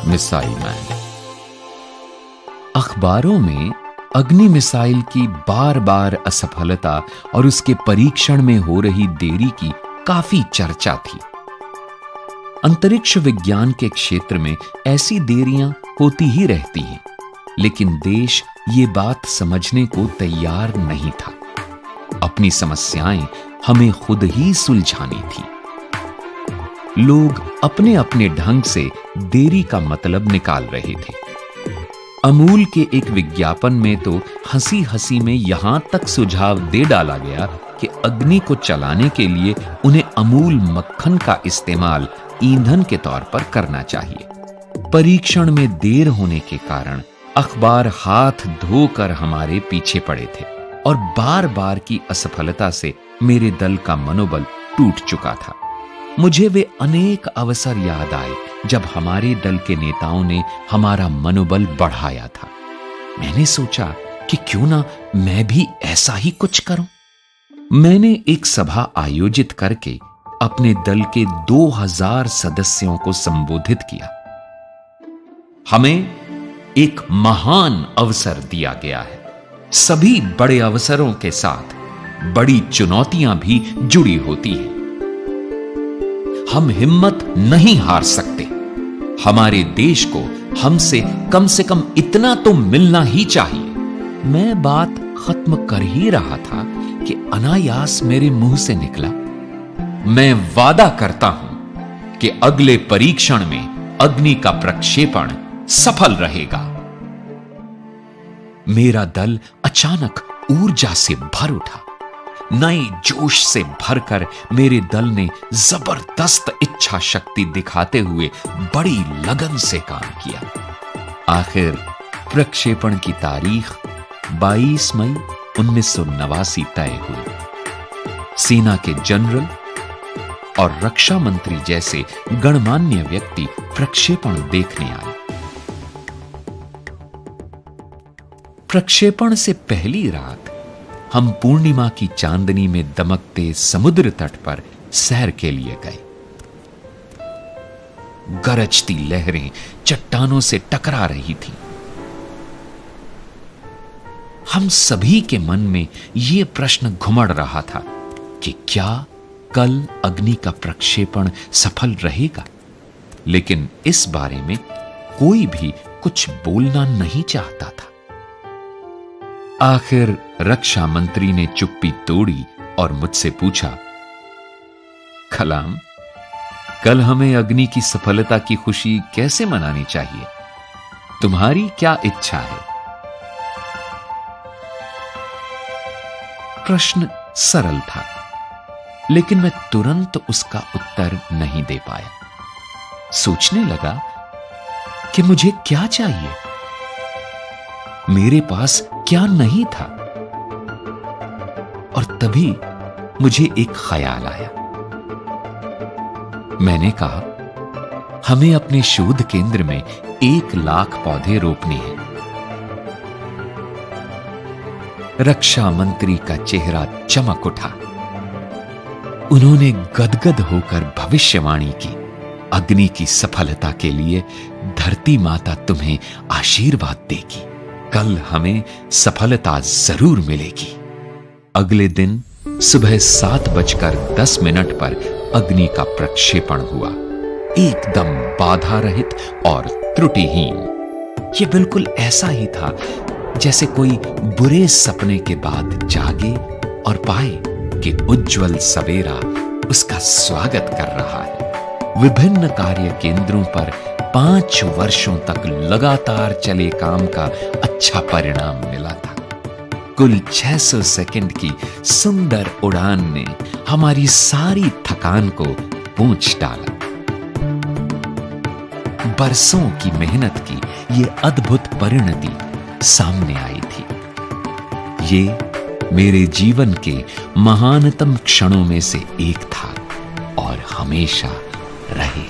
Missile man. अखबारों में अग्नि मिसाइल की बार बार असफलता और उसके परीक्षण में हो रही देरी की काफी चर्चा थी। अंतरिक्ष विज्ञान के क्षेत्र में ऐसी देरियां होती ही रहती हैं, लेकिन देश ये बात समझने को तैयार नहीं था। अपनी समस्याएं हमें खुद ही सुलझानी थी। लोग अपने अपने ढंग से देरी का मतलब निकाल रहे थे। अमूल के एक विज्ञापन में तो हंसी हंसी में यहां तक सुझाव दे डाला गया कि अग्नि को चलाने के लिए उन्हें अमूल मक्खन का इस्तेमाल ईंधन के तौर पर करना चाहिए। परीक्षण में देर होने के कारण अखबार हाथ धोकर हमारे पीछे पड़े थे और बार बार की असफलता से मेरे दल का मनोबल टूट चुका था। मुझे वे अनेक अवसर याद आए जब हमारे दल के नेताओं ने हमारा मनोबल बढ़ाया था। मैंने सोचा कि क्यों ना मैं भी ऐसा ही कुछ करूं। मैंने एक सभा आयोजित करके अपने दल के 2000 सदस्यों को संबोधित किया। हमें एक महान अवसर दिया गया है। सभी बड़े अवसरों के साथ बड़ी चुनौतियां भी जुड़ी होती हैं। हम हिम्मत नहीं हार सकते। हमारे देश को हमसे कम से कम इतना तो मिलना ही चाहिए। मैं बात खत्म कर ही रहा था कि अनायास मेरे मुंह से निकला, मैं वादा करता हूं कि अगले परीक्षण में अग्नि का प्रक्षेपण सफल रहेगा। मेरा दल अचानक ऊर्जा से भर उठा। नए जोश से भरकर मेरे दल ने जबरदस्त इच्छा शक्ति दिखाते हुए बड़ी लगन से काम किया। आखिर प्रक्षेपण की तारीख 22 मई 1989 तय हुई। सेना के जनरल और रक्षा मंत्री जैसे गणमान्य व्यक्ति प्रक्षेपण देखने आए। प्रक्षेपण से पहली रात हम पूर्णिमा की चांदनी में दमकते समुद्र तट पर सैर के लिए गए। गरजती लहरें चट्टानों से टकरा रही थीं। हम सभी के मन में यह प्रश्न घुमड़ रहा था कि क्या कल अग्नि का प्रक्षेपण सफल रहेगा, लेकिन इस बारे में कोई भी कुछ बोलना नहीं चाहता था। आखिर रक्षा मंत्री ने चुप्पी तोड़ी और मुझसे पूछा, कलाम, कल हमें अग्नि की सफलता की खुशी कैसे मनानी चाहिए? तुम्हारी क्या इच्छा है? प्रश्न सरल था, लेकिन मैं तुरंत उसका उत्तर नहीं दे पाया। सोचने लगा कि मुझे क्या चाहिए, मेरे पास क्या नहीं था। और तभी मुझे एक ख्याल आया। मैंने कहा, हमें अपने शोध केंद्र में 1 लाख पौधे रोपने हैं। रक्षा मंत्री का चेहरा चमक उठा। उन्होंने गदगद होकर भविष्यवाणी की, अग्नि की सफलता के लिए धरती माता तुम्हें आशीर्वाद देगी। कल हमें सफलता जरूर मिलेगी। अगले दिन सुबह 7:10 पर अग्नि का प्रक्षेपण हुआ, एकदम बाधा रहित और त्रुटिहीन। यह बिल्कुल ऐसा ही था जैसे कोई बुरे सपने के बाद जागे और पाए कि उज्जवल सवेरा उसका स्वागत कर रहा है। विभिन्न कार्य केंद्रों पर 5 वर्षों तक लगातार चले काम का अच्छा परिणाम मिला था। कुल 600 सेकंड की सुंदर उड़ान ने हमारी सारी थकान को पोंछ डाला। बरसों की मेहनत की ये अद्भुत परिणति सामने आई थी। ये मेरे जीवन के महानतम क्षणों में से एक था और हमेशा रहेगा।